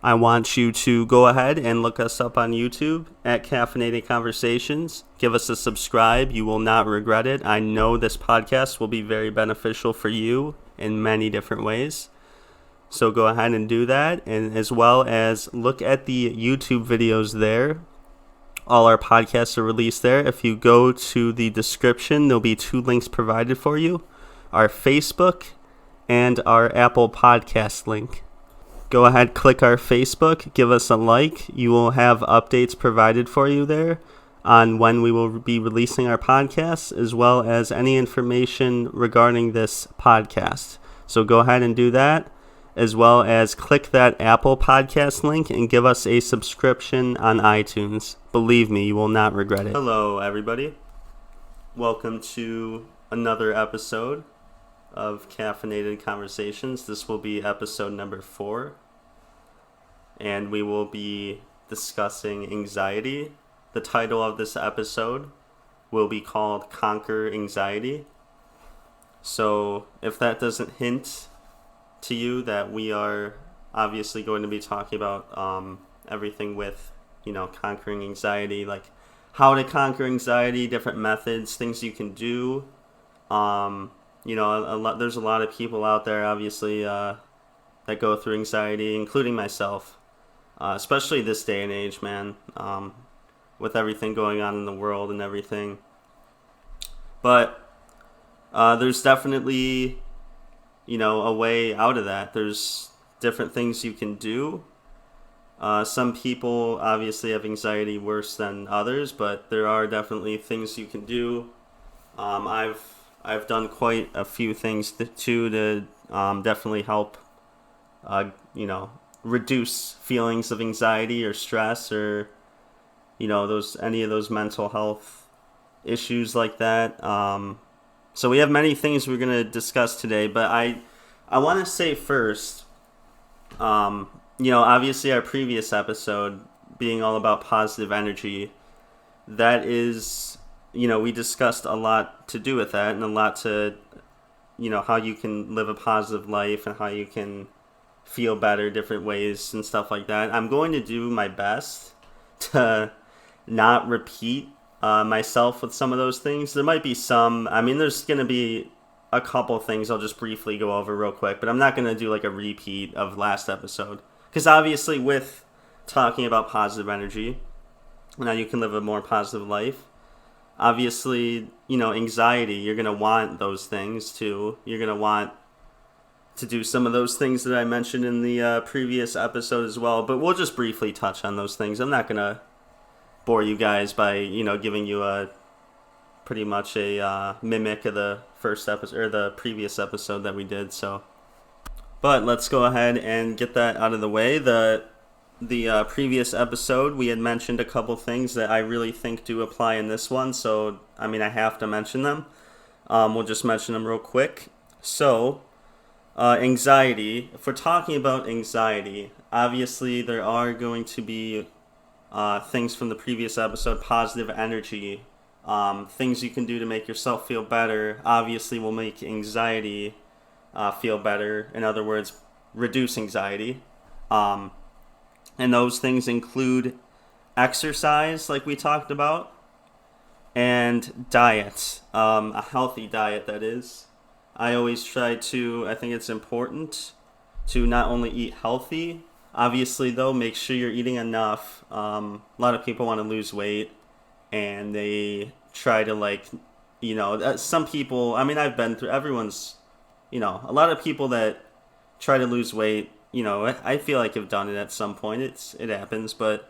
I want you to go ahead and look us up on YouTube at Caffeinated Conversations. Give us a subscribe. You will not regret it. I know this podcast will be very beneficial for you in many different ways. So go ahead and do that. And as well as look at the YouTube videos there. All our podcasts are released there. If you go to the description, there'll be 2 links provided for you. Our Facebook and our Apple Podcast link. Go ahead, click our Facebook, give us a like. You will have updates provided for you there on when we will be releasing our podcasts, as well as any information regarding this podcast. So go ahead and do that, as well as click that Apple Podcast link and give us a subscription on iTunes. Believe me, you will not regret it. Hello, everybody. Welcome to another episode of Caffeinated Conversations. This will be episode number 4, and we will be discussing anxiety. The title of this episode will be called Conquer Anxiety. So if that doesn't hint to you that we are obviously going to be talking about everything with, conquering anxiety, like how to conquer anxiety, different methods, things you can do. There's a lot of people out there, obviously, that go through anxiety, including myself, especially this day and age, man, with everything going on in the world and everything. But there's definitely, a way out of that. There's different things you can do. Some people obviously have anxiety worse than others, but there are definitely things you can do. I've done quite a few things to definitely help, reduce feelings of anxiety or stress or, any of those mental health issues like that. So we have many things we're going to discuss today, but I want to say first, obviously our previous episode being all about positive energy, that is, we discussed a lot to do with that and a lot to, how you can live a positive life and how you can feel better different ways and stuff like that. I'm going to do my best to not repeat myself with some of those things. There might be some, there's going to be a couple things I'll just briefly go over real quick, but I'm not going to do like a repeat of last episode. Because obviously with talking about positive energy, now you can live a more positive life. Obviously, anxiety, you're going to want those things too. You're going to want to do some of those things that I mentioned in the previous episode as well. But we'll just briefly touch on those things. I'm not going to bore you guys by, giving you pretty much a mimic of the first episode or the previous episode that we did. So, but let's go ahead and get that out of the way. The previous episode, we had mentioned a couple things that I really think do apply in this one. So, I have to mention them. We'll just mention them real quick. So, anxiety. If we're talking about anxiety, obviously there are going to be things from the previous episode, positive energy, things you can do to make yourself feel better, obviously will make anxiety feel better. In other words, reduce anxiety. And those things include exercise, like we talked about, and diet, a healthy diet, that is. I always try to, I think it's important to not only eat healthy, obviously, though, make sure you're eating enough. A lot of people want to lose weight, and they try to, some people, I've been through, everyone's, a lot of people that try to lose weight, I feel like I've done it at some point. It happens, but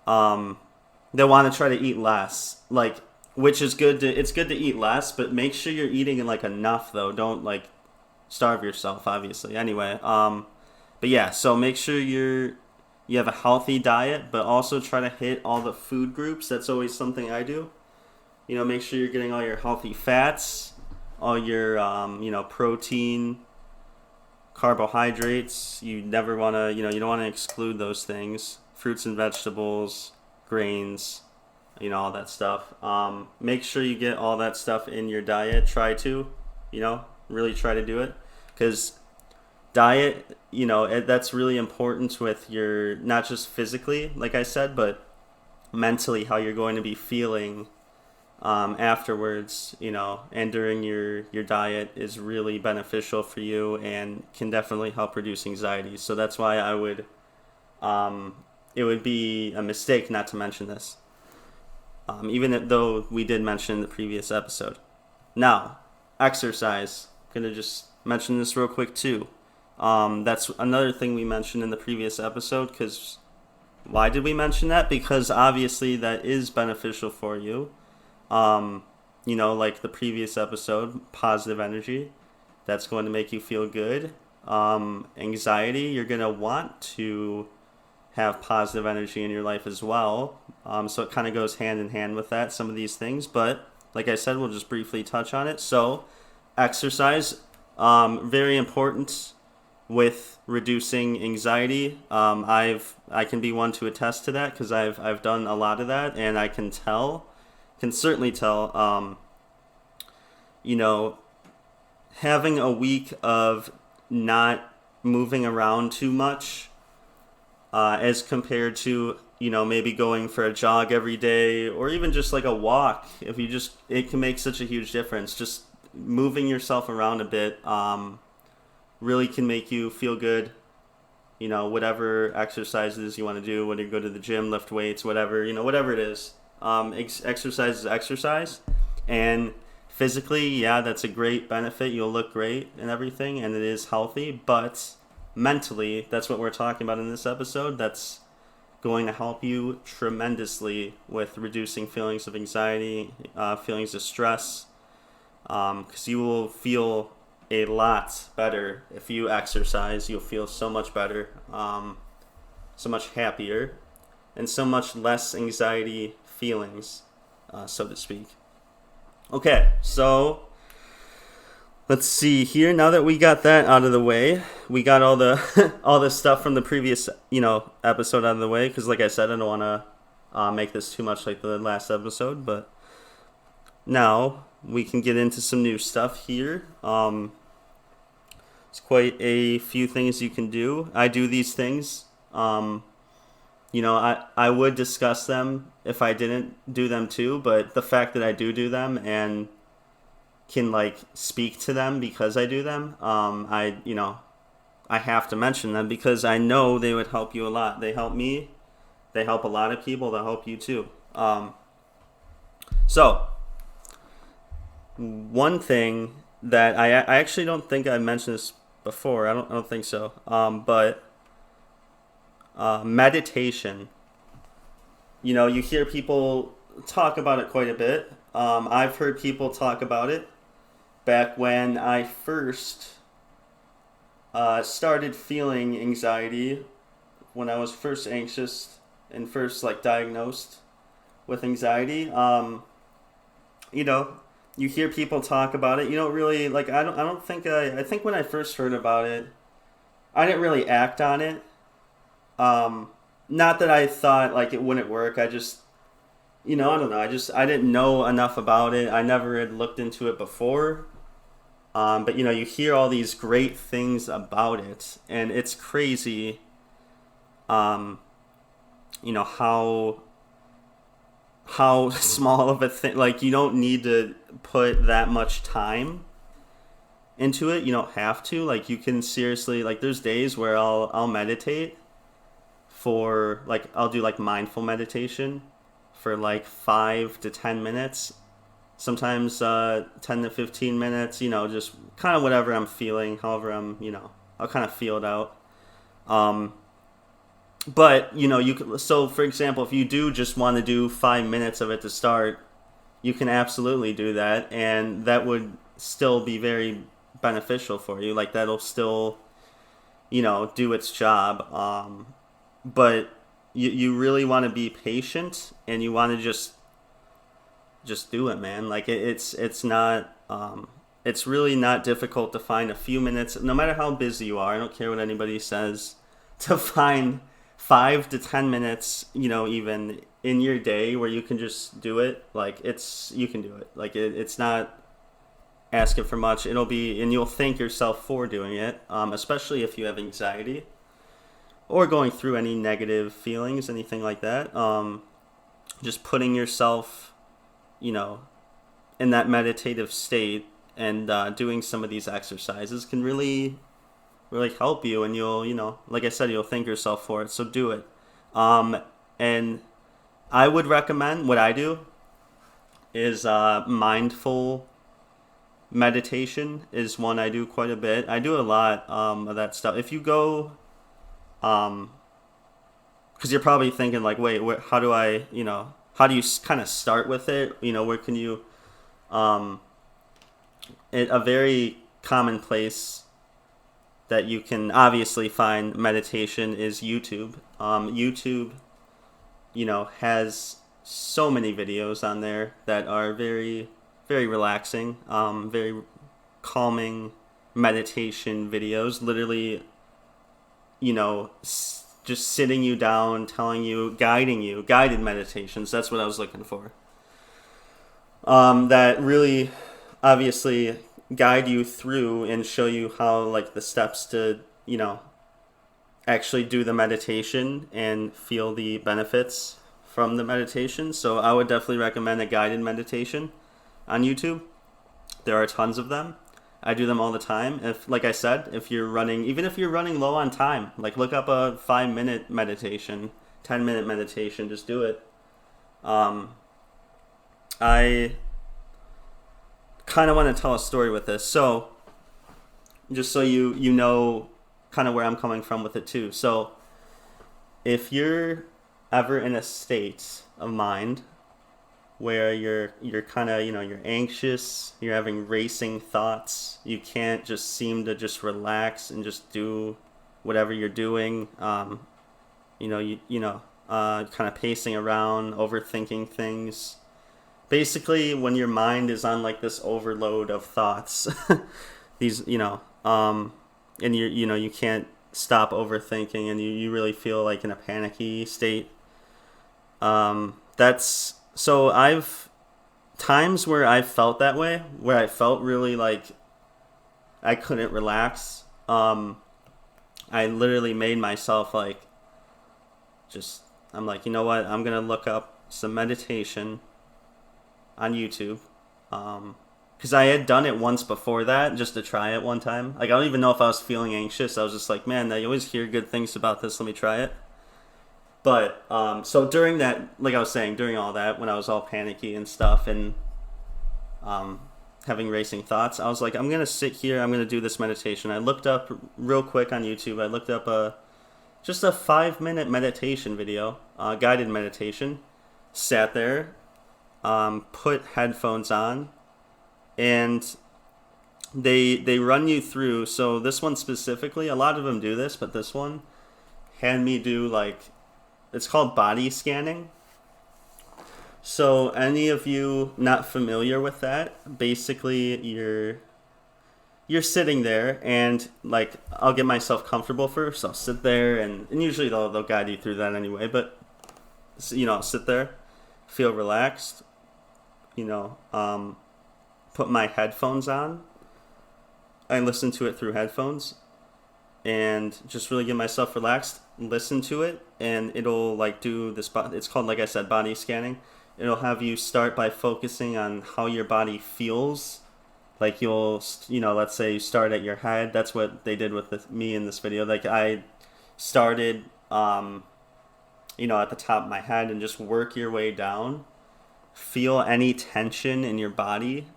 they want to try to eat less, which is good. It's good to eat less, but make sure you're eating enough, though. Don't starve yourself, obviously. Anyway, but yeah, so make sure you have a healthy diet, but also try to hit all the food groups. That's always something I do. Make sure you're getting all your healthy fats, all your protein, carbohydrates. You never want to, you don't want to exclude those things. Fruits and vegetables, grains, all that stuff. Make sure you get all that stuff in your diet. Try to, really try to do it. Because diet, that's really important with your, not just physically, like I said, but mentally, how you're going to be feeling afterwards, and during your diet is really beneficial for you and can definitely help reduce anxiety. So that's why it would be a mistake not to mention this, even though we did mention in the previous episode. Now, exercise. I'm going to just mention this real quick too. That's another thing we mentioned in the previous episode, because why did we mention that? Because obviously that is beneficial for you. Like the previous episode, positive energy, that's going to make you feel good. Anxiety, you're going to want to have positive energy in your life as well. So it kind of goes hand in hand with that, some of these things. But like I said, we'll just briefly touch on it. So exercise, very important with reducing anxiety. I can be one to attest to that, because I've done a lot of that, and I can certainly tell, having a week of not moving around too much, as compared to, maybe going for a jog every day, or even just like a walk. It can make such a huge difference. Just moving yourself around a bit, really can make you feel good. Whatever exercises you want to do, whether you go to the gym, lift weights, whatever it is. Exercise is exercise, and physically, yeah, that's a great benefit. You'll look great and everything, and it is healthy. But mentally, that's what we're talking about in this episode. That's going to help you tremendously with reducing feelings of anxiety, feelings of stress, because you will feel a lot better if you exercise. You'll feel so much better, so much happier, and so much less anxiety feelings, so to speak. Okay, so let's see here. Now that we got that out of the way, we got all the all the stuff from the previous episode out of the way, because like I said, I don't want to make this too much like the last episode, but now we can get into some new stuff here. It's quite a few things you can do. I do these things. I would discuss them if I didn't do them too, but the fact that I do them and can like speak to them because I do them, I have to mention them, because I know they would help you a lot. They help me. They help a lot of people. They'll help you too. So one thing that I actually don't think I mentioned this before. I don't think so. But meditation. You hear people talk about it quite a bit. I've heard people talk about it back when I first started feeling anxiety, when I was first anxious and first diagnosed with anxiety. You hear people talk about it. You don't really I think when I first heard about it, I didn't really act on it. Not that I thought it wouldn't work. I just, I don't know. I didn't know enough about it. I never had looked into it before. But you hear all these great things about it, and it's crazy. How small of a thing. You don't need to put that much time into it. You don't have to. You can seriously, there's days where I'll meditate for I'll do mindful meditation for 5 to 10 minutes, sometimes 10 to 15 minutes, just kind of whatever I'm feeling, however I'll kind of feel it out. But you can, so for example, if you do just want to do 5 minutes of it to start, you can absolutely do that, and that would still be very beneficial for you. That'll still do its job. But you really want to be patient, and you want to just do it, man. It's not it's really not difficult to find a few minutes, no matter how busy you are. I don't care what anybody says, to find 5 to 10 minutes, even in your day where you can just do it. You can do it. It's not ask it for much. And you'll thank yourself for doing it, especially if you have anxiety or going through any negative feelings, anything like that. Just putting yourself, in that meditative state and doing some of these exercises can really, really help you. And you'll, like I said, you'll thank yourself for it. So do it. And I would recommend, what I do is mindful meditation is one I do quite a bit. I do a lot of that stuff. If you go, because you're probably thinking like, wait, how do you kind of start with it? Where can you, a very common place that you can obviously find meditation is YouTube. YouTube, has so many videos on there that are very, very relaxing, very calming meditation videos. Literally, just sitting you down, guided meditations. That's what I was looking for. That really, obviously, guide you through and show you how, like, the steps to, actually do the meditation and feel the benefits from the meditation. So I would definitely recommend a guided meditation on YouTube. There are tons of them. I do them all the time. Like I said, even if you're running low on time, like look up a 5-minute meditation, 10-minute meditation, just do it. I kind of want to tell a story with this. So just so you know kind of where I'm coming from with it too. So if you're ever in a state of mind where you're kind of, you're anxious, you're having racing thoughts, you can't just seem to just relax and just do whatever you're doing, kind of pacing around, overthinking things. Basically, when your mind is on like this overload of thoughts, these, and you can't stop overthinking, and you really feel like in a panicky state. So I've times where I felt that way, where I felt really like I couldn't relax. I literally made myself like, I'm like, you know what? I'm going to look up some meditation on YouTube. Because I had done it once before that, just to try it one time. Like, I don't even know if I was feeling anxious. I was just like, man, I always hear good things about this. Let me try it. But, so during that, like I was saying, during all that, when I was all panicky and stuff and having racing thoughts, I was like, I'm going to sit here, I'm going to do this meditation. I looked up real quick on YouTube, I looked up just a 5-minute meditation video, guided meditation, sat there, put headphones on, and they run you through. So this one specifically, a lot of them do this, but this one had me do like, it's called body scanning. So any of you not familiar with that, basically you're sitting there, and like, I'll get myself comfortable first. I'll sit there, and usually they'll guide you through that anyway, but I'll sit there, feel relaxed, put my headphones on. I listen to it through headphones and just really get myself relaxed, listen to it, and it'll like do this. It's called, like I said, body scanning. It'll have you start by focusing on how your body feels. Like you'll, let's say you start at your head. That's what they did with me in this video. Like I started, at the top of my head, and just work your way down. Feel any tension in your body.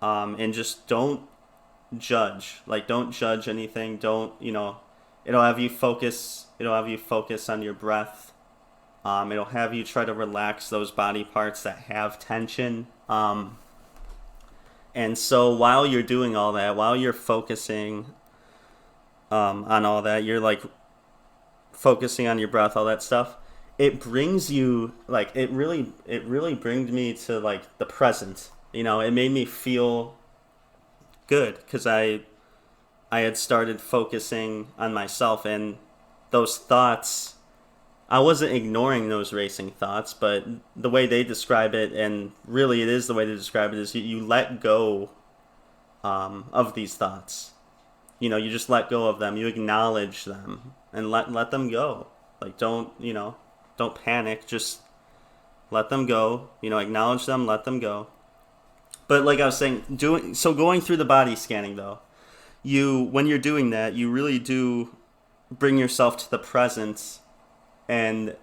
And just don't judge. Like, don't judge anything. Don't, it'll have you focus on your breath. It'll have you try to relax those body parts that have tension. And so while you're doing all that, while you're focusing on all that, you're like focusing on your breath, all that stuff, it brings you, like, it really brings me to like the present. It made me feel good because I had started focusing on myself, and those thoughts, I wasn't ignoring those racing thoughts, but the way they describe it, and really it is the way they describe it, is you let go of these thoughts. You just let go of them. You acknowledge them and let them go. Like, don't panic. Just let them go. Acknowledge them, let them go. But like I was saying, going through the body scanning though, when you're doing that, you really do bring yourself to the present, and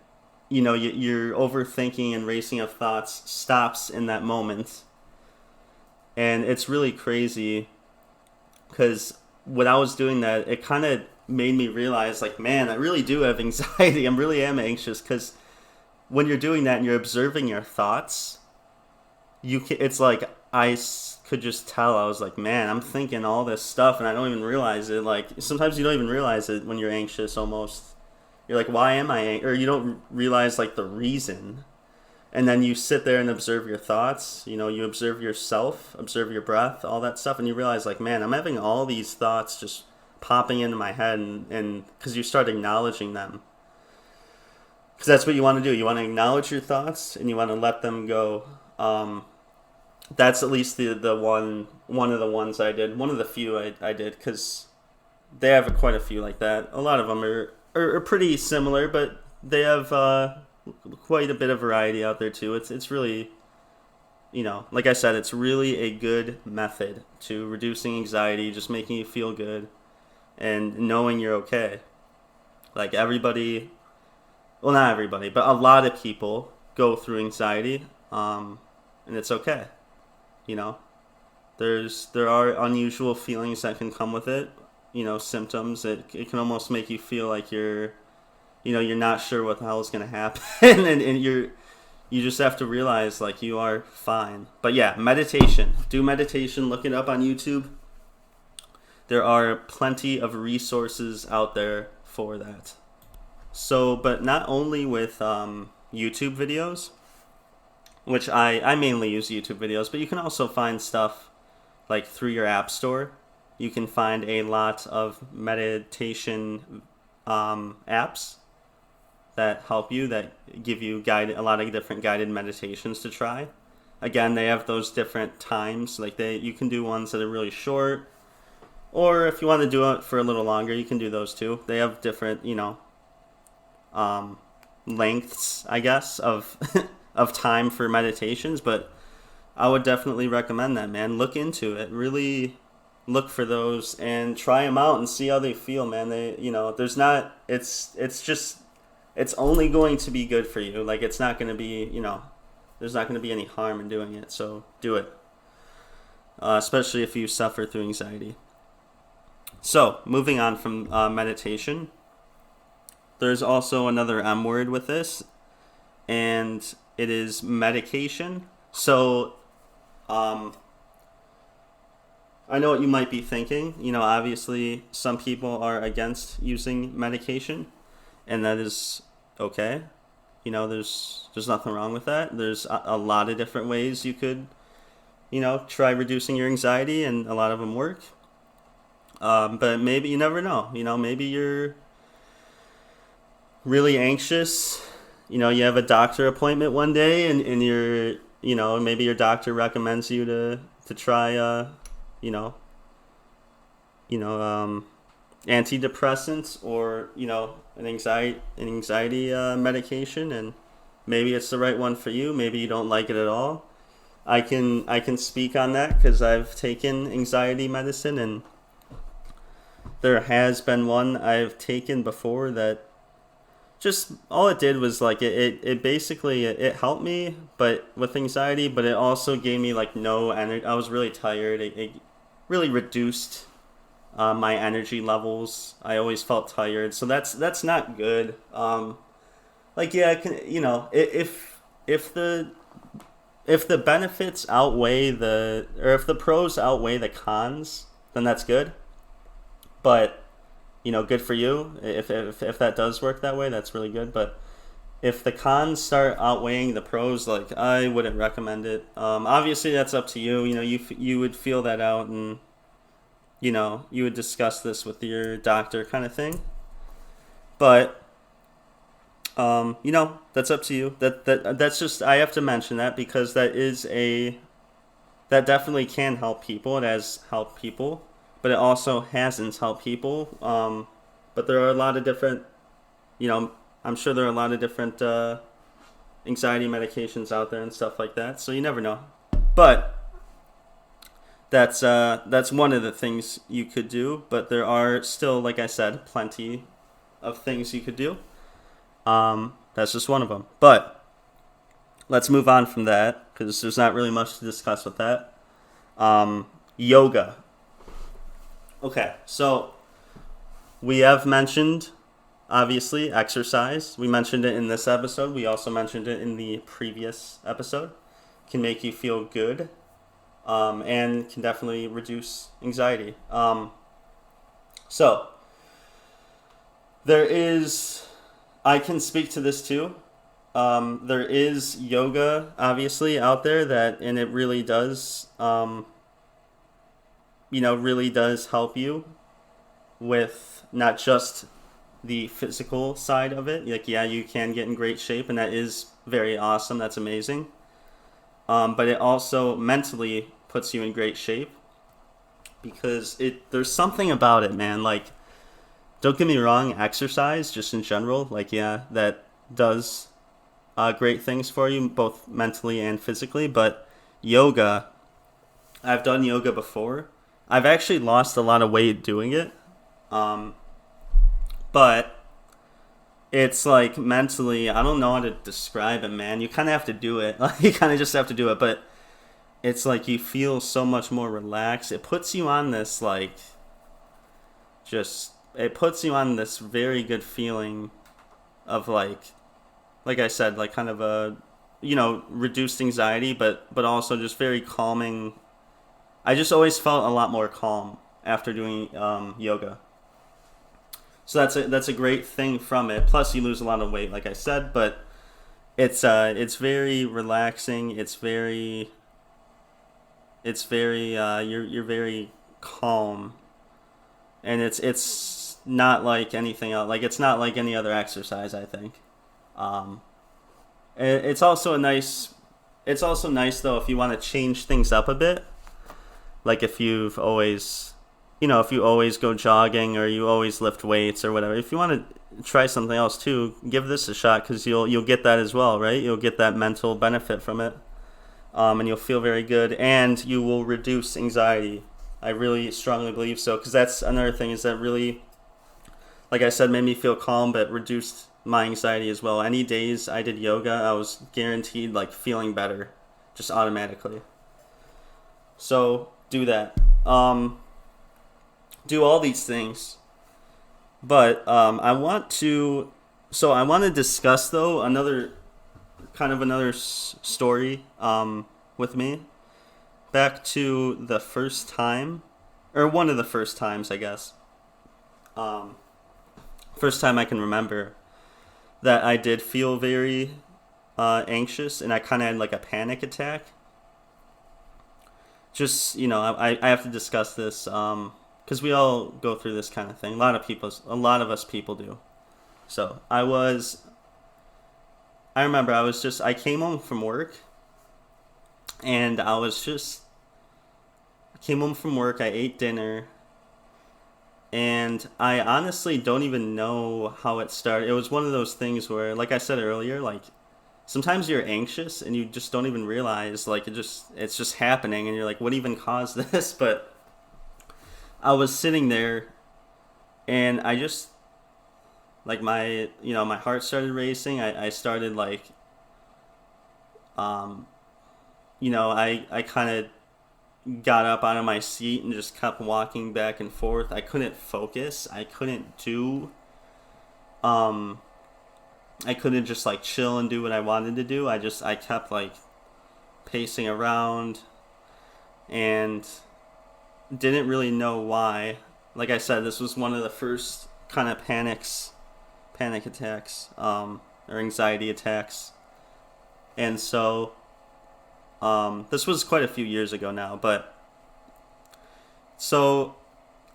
your overthinking and racing of thoughts stops in that moment. And it's really crazy because when I was doing that, it kind of made me realize, like, man, I really do have anxiety. I really am anxious, because when you're doing that and you're observing your thoughts, it's like could just tell. I was like, man, I'm thinking all this stuff and I don't even realize it. Like, sometimes you don't even realize it when you're anxious almost. You're like, why am I angry? Or you don't realize, like, the reason. And then you sit there and observe your thoughts. You observe yourself, observe your breath, all that stuff. And you realize, like, man, I'm having all these thoughts just popping into my head. And because you start acknowledging them. Because that's what you want to do. You want to acknowledge your thoughts and you want to let them go. That's at least the one of the ones I did. One of the few I did, because they have quite a few like that. A lot of them are pretty similar, but they have quite a bit of variety out there too. It's really, like I said, it's really a good method to reducing anxiety, just making you feel good and knowing you're okay. Like, everybody, well, not everybody, but a lot of people go through anxiety, and it's okay. There are unusual feelings that can come with it, symptoms. It can almost make you feel like you're not sure what the hell is going to happen. and you just have to realize, like, you are fine. But yeah, meditation. Do meditation. Look it up on YouTube. There are plenty of resources out there for that. So, but not only with YouTube videos, which I mainly use YouTube videos, but you can also find stuff like through your app store. You can find a lot of meditation apps that help you, that give you a lot of different guided meditations to try. Again, they have those different times. Like, you can do ones that are really short, or if you want to do it for a little longer, you can do those too. They have different, lengths, I guess, of of time for meditations, but I would definitely recommend that, man. Look into it. Really look for those and try them out and see how they feel, man. It's only going to be good for you. Like, it's not going to be, there's not going to be any harm in doing it. So do it. Especially if you suffer through anxiety. So, moving on from meditation, there's also another M word with this, and it is medication. So, I know what you might be thinking. Obviously, some people are against using medication, and that is okay. There's nothing wrong with that. There's a lot of different ways you could, try reducing your anxiety, and a lot of them work. But maybe, you never know. Maybe you're really anxious. You have a doctor appointment one day, and you're, maybe your doctor recommends you to try, antidepressants or, an anxiety medication, and maybe it's the right one for you. Maybe you don't like it at all. I can speak on that because I've taken anxiety medicine, and there has been one I've taken before that just all it did was, like, it basically it helped me, but with anxiety, but it also gave me, like, no energy. I was really tired. It really reduced my energy levels. I always felt tired, so that's not good. Like, yeah, if the benefits outweigh or if the pros outweigh the cons, then that's good. But, good for you. If that does work that way, that's really good. But if the cons start outweighing the pros, like, I wouldn't recommend it. Obviously, that's up to you. You would feel that out, and, you would discuss this with your doctor, kind of thing. But, that's up to you. That's just, I have to mention that because that is that definitely can help people. It has helped people, but it also hasn't helped people. But there are a lot of different, I'm sure there are a lot of different anxiety medications out there and stuff like that. So you never know. But that's one of the things you could do. But there are still, like I said, plenty of things you could do. That's just one of them. But let's move on from that because there's not really much to discuss with that. Yoga. Okay, so we have mentioned, obviously, exercise. We mentioned it in this episode. We also mentioned it in the previous episode. Can make you feel good, and can definitely reduce anxiety. So there is, I can speak to this too. There is yoga, obviously, out there and it really does, really does help you with not just the physical side of it. Like, yeah, you can get in great shape, and that is very awesome. That's amazing. But it also mentally puts you in great shape because there's something about it, man. Like, don't get me wrong, exercise, just in general, like, yeah, that does great things for you, both mentally and physically. But yoga, I've done yoga before. I've actually lost a lot of weight doing it. But it's like mentally, I don't know how to describe it, man. You kind of have to do it. Like, you kind of just have to do it. But it's like you feel so much more relaxed. It puts you on this, like, it puts you on this very good feeling of, like I said, like kind of a, reduced anxiety, but also just very calming. I just always felt a lot more calm after doing yoga. So that's a great thing from it. Plus, you lose a lot of weight, like I said, but it's very relaxing. You're very calm, and it's not like anything else. Like, it's not like any other exercise, I think. It's also nice though if you want to change things up a bit. Like, if you always go jogging or you always lift weights or whatever. If you want to try something else too, give this a shot because you'll get that as well, right? You'll get that mental benefit from it, and you'll feel very good, and you will reduce anxiety. I really strongly believe so, because that's another thing is that really, like I said, made me feel calm, but reduced my anxiety as well. Any days I did yoga, I was guaranteed like feeling better, just automatically. So do that. Do all these things, but I want to discuss though another story with me back to the first time, or one of the first times, I guess. First time I can remember that I did feel very anxious, and I kind of had like a panic attack. Just, I have to discuss this because we all go through this kind of thing. A lot of us people do. So I remember I came home from work, and I came home from work, I ate dinner, and I honestly don't even know how it started. It was one of those things where, like I said earlier, like, sometimes you're anxious and you just don't even realize, like, it's just happening, and you're like, what even caused this? But I was sitting there, and I just, like, my heart started racing. I started, like, I kind of got up out of my seat and just kept walking back and forth. I couldn't focus. I couldn't just, like, chill and do what I wanted to do. I kept, like, pacing around and didn't really know why. Like I said, this was one of the first kind of panic attacks, or anxiety attacks. And so, this was quite a few years ago now, but so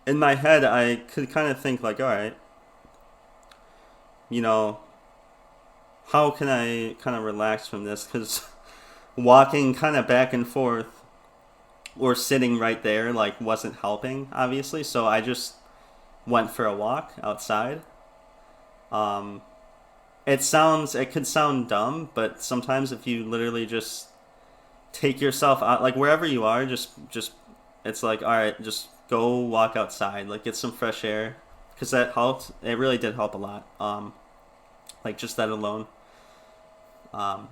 in my head, I could kind of think, like, all right, how can I kind of relax from this? Because walking kind of back and forth or sitting right there like wasn't helping, obviously. So I just went for a walk outside. Um, it could sound dumb, but sometimes if you literally just take yourself out, like wherever you are, just it's like, all right, just go walk outside, like get some fresh air, because that helped. It really did help a lot. Like just that alone.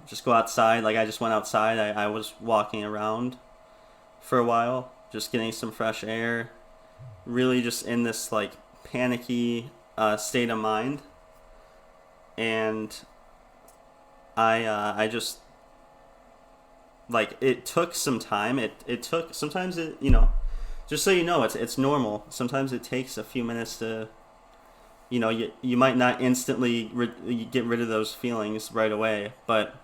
Just go outside. Like I just went outside. I was walking around for a while, just getting some fresh air. Really, just in this like panicky state of mind, and I just like it took some time. It took sometimes it just so you know it's normal. Sometimes it takes a few minutes to you might not instantly get rid of those feelings right away, but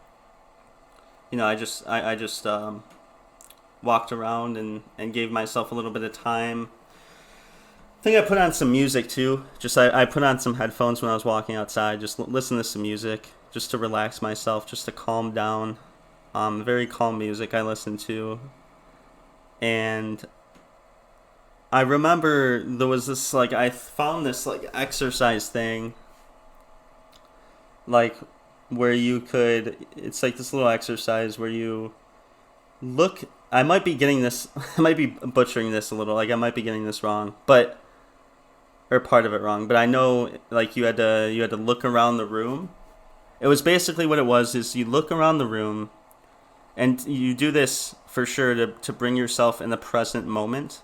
I just walked around and gave myself a little bit of time. I think I put on some music too. I put on some headphones when I was walking outside. Just listen to some music, just to relax myself, just to calm down. Very calm music I listened to, and I remember there was this like I found this like exercise thing, like where you could. It's like this little exercise where you look. I might be getting this. I might be butchering this a little. Like I might be getting this wrong, but or part of it wrong. But I know like you had to look around the room. It was basically what it was is you look around the room, and you do this for sure to bring yourself in the present moment.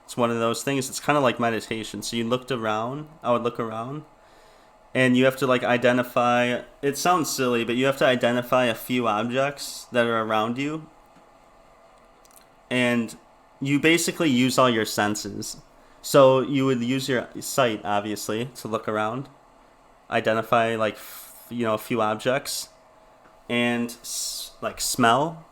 It's one of those things. It's kind of like meditation. So you looked around. I would look around, and you have to like identify. It sounds silly, but you have to identify a few objects that are around you, and you basically use all your senses. So you would use your sight, obviously, to look around, identify like a few objects, and like smell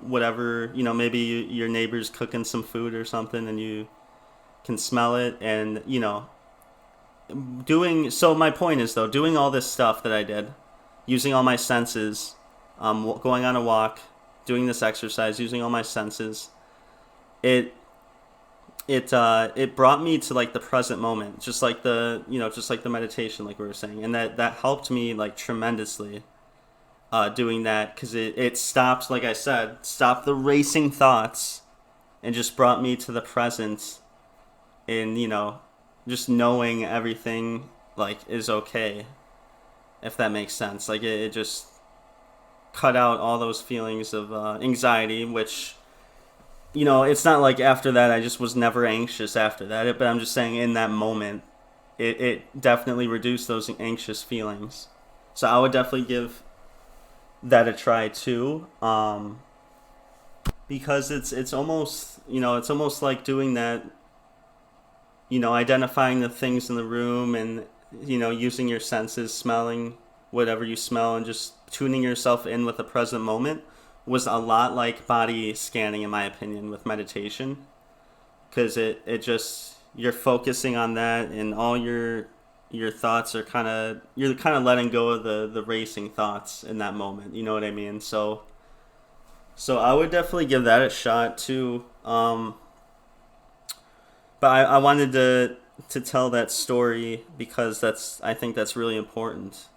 whatever, maybe your neighbor's cooking some food or something, and you can smell it, and doing. So my point is though, doing all this stuff that I did, using all my senses, going on a walk, doing this exercise, using all my senses, it brought me to like the present moment, just like the meditation, like we were saying, and that helped me like tremendously. Doing that, because it stopped, like I said, stopped the racing thoughts, and just brought me to the present, and just knowing everything like is okay, if that makes sense. Like it just cut out all those feelings of anxiety, which it's not like after that I just was never anxious after that, but I'm just saying in that moment it definitely reduced those anxious feelings. So I would definitely give that a try too, because it's almost like doing that, identifying the things in the room, and using your senses, smelling whatever you smell, and just tuning yourself in with the present moment was a lot like body scanning, in my opinion, with meditation, because it just, you're focusing on that, and all your thoughts are you're kind of letting go of the racing thoughts in that moment. You know what I mean? So I would definitely give that a shot too. But I wanted to tell that story because I think that's really important.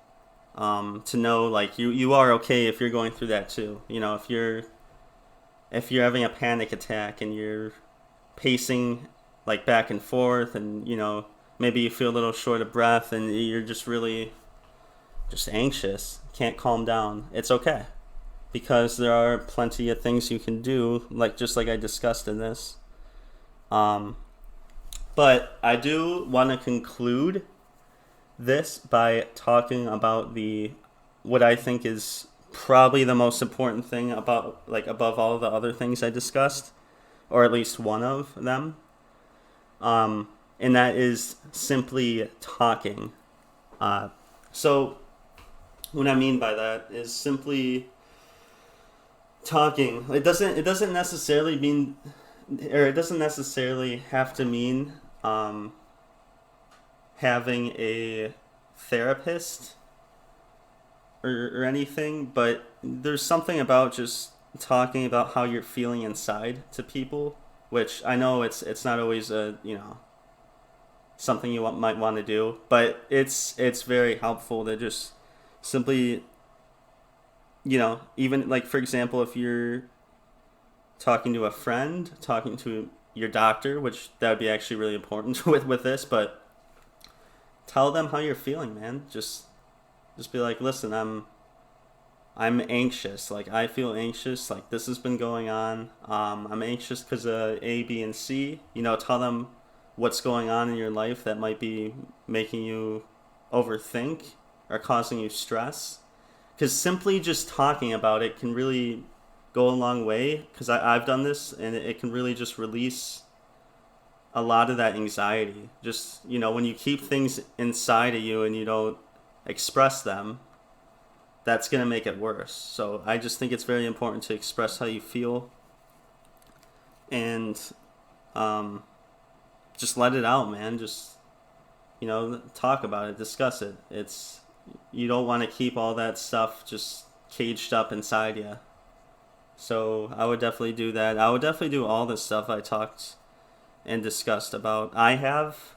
To know like you are okay if you're going through that too. If you're having a panic attack and you're pacing like back and forth, and maybe you feel a little short of breath, and you're just really just anxious, can't calm down. It's okay, because there are plenty of things you can do, just like I discussed in this. But I do want to conclude this by talking about what I think is probably the most important thing about, like, above all the other things I discussed, or at least one of them. And that is simply talking. So what I mean by that is simply talking. It doesn't necessarily mean, or it doesn't necessarily have to mean having a therapist or anything, but there's something about just talking about how you're feeling inside to people, which I know it's not always a something you might want to do, but it's very helpful to just simply even like for example if you're talking to a friend, talking to your doctor, which that would be actually really important with this, but tell them how you're feeling, man. Just be like, listen, I'm anxious. Like I feel anxious. Like this has been going on. I'm anxious because of A, B, and C. Tell them what's going on in your life that might be making you overthink or causing you stress. Because simply just talking about it can really go a long way. Because I've done this, and it can really just release a lot of that anxiety. Just when you keep things inside of you and you don't express them, that's going to make it worse. So I just think it's very important to express how you feel and just let it out, man. Just, talk about it, discuss it. You don't want to keep all that stuff just caged up inside you. So I would definitely do that. I would definitely do all the stuff I talked and discussed about. I have